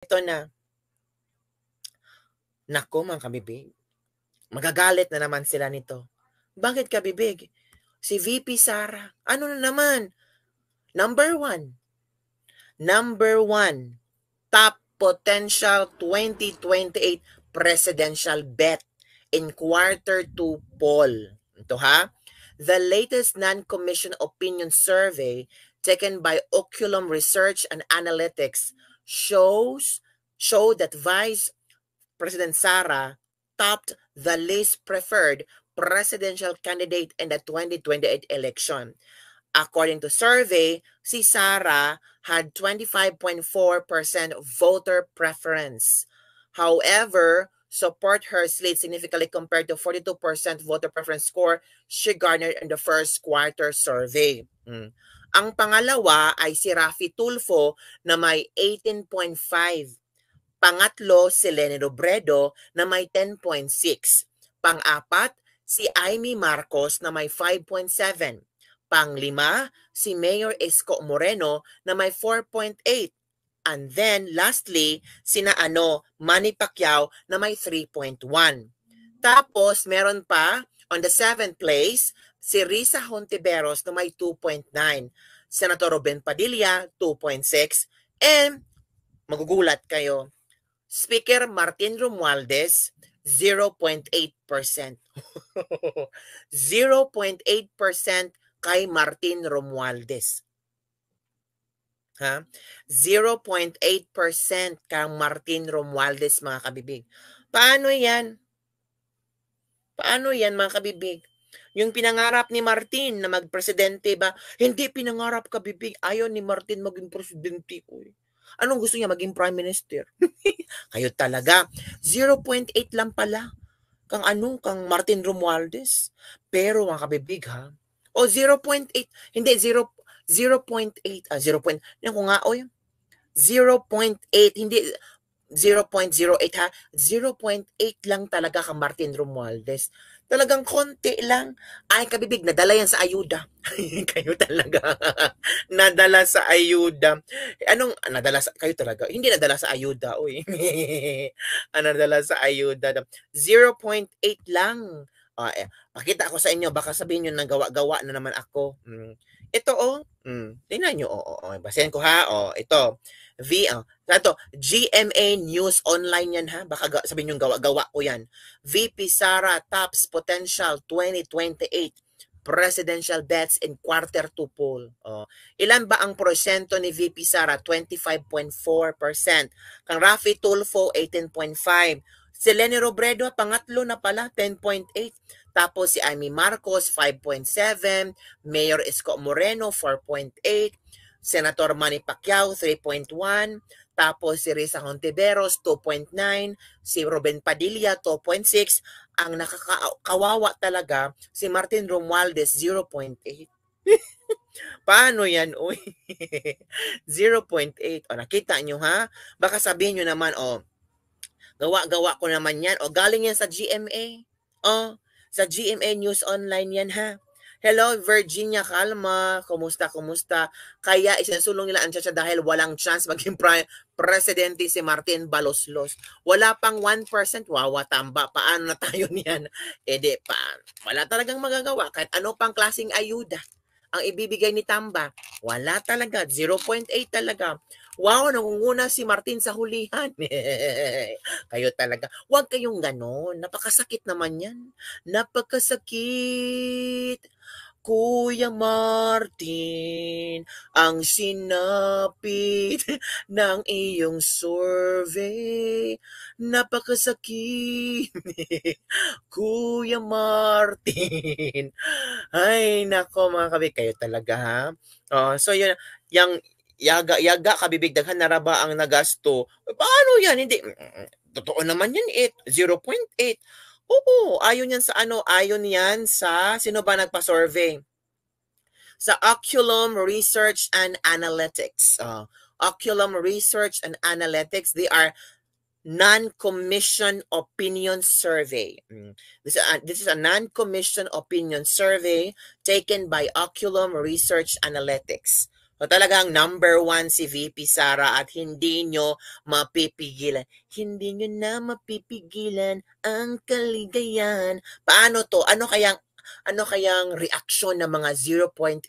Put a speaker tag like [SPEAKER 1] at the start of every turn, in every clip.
[SPEAKER 1] Ito na. Naku, mga kabibig. Magagalit na naman sila nito. Bakit kabibig? Si VP Sara. Ano na naman? Number one. Top potential 2028 presidential bet in quarter 2 poll. Ito ha. The latest non-commissioned opinion survey taken by Oculum Research and Analytics show that Vice President Sara topped the least preferred presidential candidate in the 2028 election. According to survey, si Sara had 25.4% voter preference. However, support her slid significantly compared to 42% voter preference score she garnered in the first quarter survey. Ang pangalawa ay si Raffy Tulfo na may 18.5. Pangatlo, si Leni Robredo na may 10.6. Pang-apat, si Amy Marcos na may 5.7. Pang-lima, si Mayor Isko Moreno na may 4.8. And then, lastly, sina Manny Pacquiao na may 3.1. Tapos, meron pa, on the 7th place, si Risa Hontiveros na may 2.9. Senator Ruben Padilla, 2.6. And, magugulat kayo, Speaker Martin Romualdez, 0.8%. 0.8% kay Martin Romualdez. Ha? 0.8% kay Martin Romualdez, mga kabibig. Paano yan? Paano yan, mga kabibig? Yung pinangarap ni Martin na magpresidente ba? Hindi pinangarap, kabibig. Ayaw ni Martin maging presidente. Uy. Anong gusto niya? Maging prime minister? Kayo talaga. 0.8 lang pala. Kang Martin Romualdez. Pero mga kabibig ha. O 0.8. Hindi, 0.8. 0. Yan ko nga, 0.8. Hindi, 0.08 ha. 0.8 lang talaga kang Martin Romualdez. Talagang konti lang. Ay, kabibig, nadala yan sa ayuda. Kayo talaga. Nadala sa ayuda. Anong, nadala sa, kayo talaga. Hindi nadala sa ayuda, uy. Nadala sa ayuda. 0.8 lang. Pakita ko sa inyo, baka sabihin nyo nang gawa-gawa na naman ako. Ito, tingnan nyo, basahin ko ha, ito. Ito, GMA News Online yan ha. Baka sabihin nyo gawa-gawa ko yan. VP Sara tops potential 2028 presidential bets in quarter 2 poll. Ilan ba ang porsyento ni VP Sara? 25.4%. Kang Raffy Tulfo, 18.5%. Si Leni Robredo, pangatlo na pala, 10.8%. Tapos si Amy Marcos, 5.7%. Mayor Isko Moreno, 4.8%. Senator Manny Pacquiao, 3.1%. Tapos si Risa Hontiveros, 2.9%. Si Ruben Padilla, 2.6%. Ang nakakawawa talaga, si Martin Romualdez, 0.8%. Paano yan, uy? 0.8. Nakita nyo ha? Baka sabihin nyo naman, gawa-gawa ko naman yan. Galing yan sa GMA. Sa GMA News Online yan ha. Hello, Virginia Calma. Kumusta? Kaya isinusulong nila ang Chacha dahil walang chance maging presidente si Martin Baloslos. Wala pang 1%. Wawa tamba. Paano na tayo niyan? Wala talagang magagawa. Kahit ano pang klaseng ayuda ang ibibigay ni Tamba. Wala talaga. 0.8 talaga. Wow, nangunguna si Martin sa hulihan. Kayo talaga. Huwag kayong ganon. Napakasakit naman yan. Napakasakit. Kuya Martin, ang sinapit ng iyong survey. Napakasakit. Kuya Martin. Ay, nako mga kabig, kayo talaga ha. So yun, yung yaga kabibig daghan na ra ba ang nagasto? Paano yan? Hindi. Totoo naman yan, 0.8. Oo, ayon yan sa ayon yan sa, sino ba nagpa-survey? Sa Oculum Research and Analytics. Oculum Research and Analytics, they are non-commissioned opinion survey. This is a non-commissioned opinion survey taken by Oculum Research Analytics. O talagang number 1 si VP Sara at hindi nyo mapipigilan. Hindi nyo na mapipigilan ang kaligayahan. Paano to? Ano kayang reaksyon ng mga 0.8%?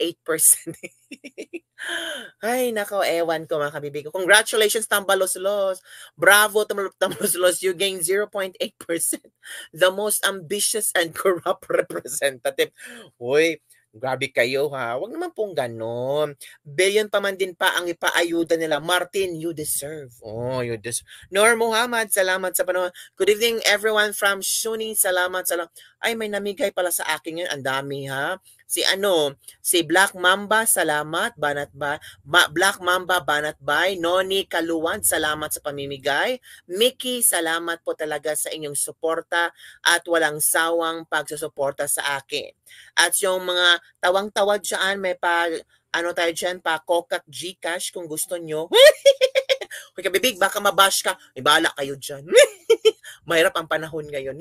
[SPEAKER 1] Ay, nako, ewan ko mga kabibig. Congratulations, Tambaloslos. Bravo, Tambaloslos. You gained 0.8%. The most ambitious and corrupt representative. Uy, grabe kayo ha. Huwag naman pong ganon. Billion pa man din pa ang ipaayuda nila. Martin, you deserve. Oh, you deserve. Noor Muhammad, salamat sa panonood. Good evening everyone from Shuni. Salamat. Ay, may namigay pala sa akin yun. Ang dami ha. Si Black Mamba, salamat. Black Mamba, banat bay. Noni Kaluwan, salamat sa pamimigay. Mickey, salamat po talaga sa inyong suporta at walang sawang pagsusuporta sa akin. At yung mga tawang-tawa dyan, may tayo dyan, Coca Gcash kung gusto nyo. Huwag ka bibig, baka mabash ka. May bahala kayo dyan. Mahirap ang panahon ngayon.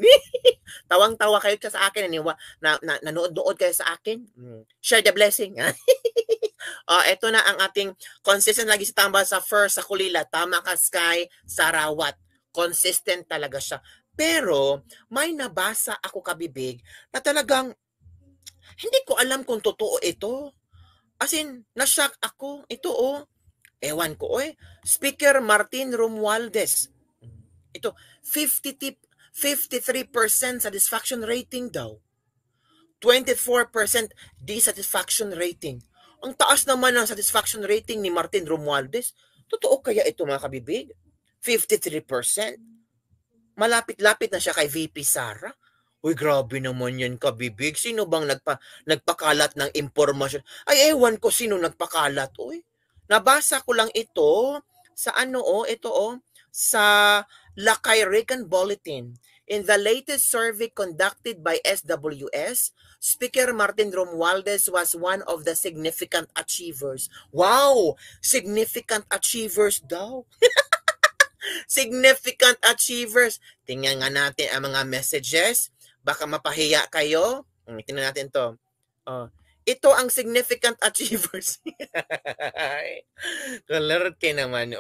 [SPEAKER 1] Tawang-tawa kayo sa akin. Nanood-nood kayo sa akin. Share the blessing. Ito na ang ating consistent lagi sa tamba sa first, sa Kulila. Tama ka, Sky, Sarawat. Consistent talaga siya. Pero, may nabasa ako kabibig na talagang hindi ko alam kung totoo ito. As in, na-shock ako. Ito ewan ko Speaker Martin Romualdez. Ito, 53% satisfaction rating daw. 24% dissatisfaction rating. Ang taas naman ng satisfaction rating ni Martin Romualdez. Totoo kaya ito mga kabibig? 53%. Malapit-lapit na siya kay VP Sara. Uy, grabe naman yan kabibig. Sino bang nagpakalat ng impormasyon? Ay, ewan ko sino nagpakalat. Nabasa ko lang ito sa sa Lakay Rican Bulletin. In the latest survey conducted by SWS, Speaker Martin Romualdez was one of the significant achievers. Wow! Significant achievers daw. Significant achievers. Tingnan nga natin ang mga messages. Baka mapahiya kayo. Tingnan natin to. Ito ang significant achievers. Kalerte naman,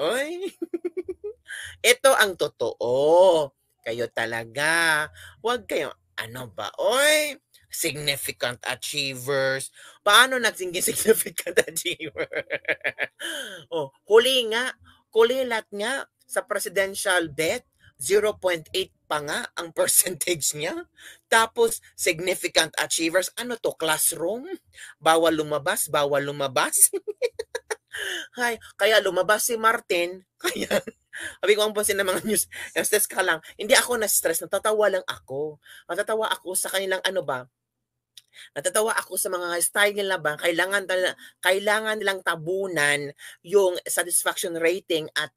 [SPEAKER 1] Ito ang totoo. Kayo talaga. Huwag kayo, significant achievers. Paano naging significant achiever? Kulilat nga sa presidential bet, 0.8 pa nga ang percentage niya. Tapos, significant achievers. Ano to? Classroom? Bawal lumabas? Hay, kaya lumabas si Martin. Kaya, sabi ko ang pansin ng mga news, stress ka lang. Hindi ako na-stress. Natatawa lang ako. Natatawa ako sa kanilang Natatawa ako sa mga style nila ba, kailangan nilang tabunan yung satisfaction rating at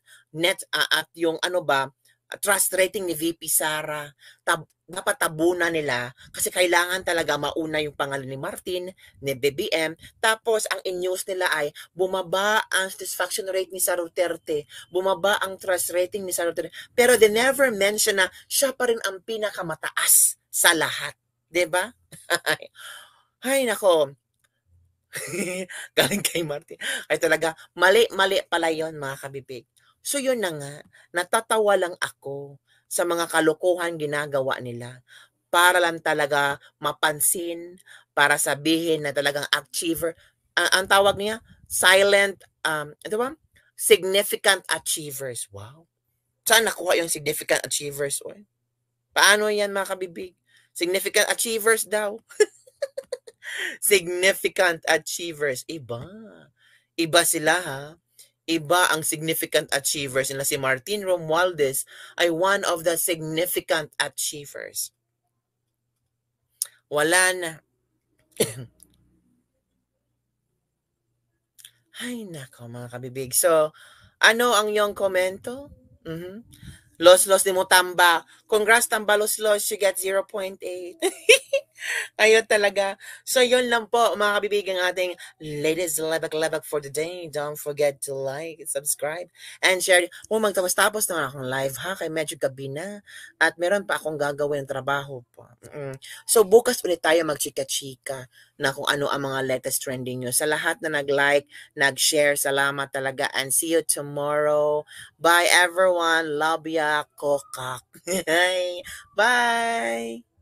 [SPEAKER 1] at yung trust rating ni VP Sara. Dapat tabunan nila kasi kailangan talaga mauna yung pangalan ni Martin, ni BBM. Tapos ang in-news nila ay bumaba ang satisfaction rate ni Sara Duterte, bumaba ang trust rating ni Sara Duterte. Pero they never mention na siya pa rin ang pinakamataas sa lahat. Diba? Ay, nako. Galing kay Martin. Ay talaga, mali pala yun mga kabibig. So yun na nga, natatawa lang ako sa mga kalokohan ginagawa nila para lang talaga mapansin, para sabihin na talagang achiever. Ang tawag niya, silent, significant achievers. Wow. Saan nakuha yung significant achievers? Paano yan mga kabibig? Significant achievers daw. Significant achievers. Iba sila ha. Iba ang significant achievers nila. Si Martin Romualdez ay one of the significant achievers. Wala na. Ay, nako mga kabibig. So, ano ang iyong komento? Los ni mo Tamba. Congrats Tamba Los. You get 0.8. Ayun talaga. So, yun lang po, mga kabibigan, ating latest lebak-lebak for the day. Don't forget to like, subscribe, and share. Kung magtapos-tapos naman akong live, ha? Kaya medyo gabi na. At meron pa akong gagawin ng trabaho po. So, bukas ulit tayo magchika-chika na kung ano ang mga latest trending news. Sa lahat na nag-like, nag-share, salamat talaga. And see you tomorrow. Bye, everyone. Love ya, kokak. Bye!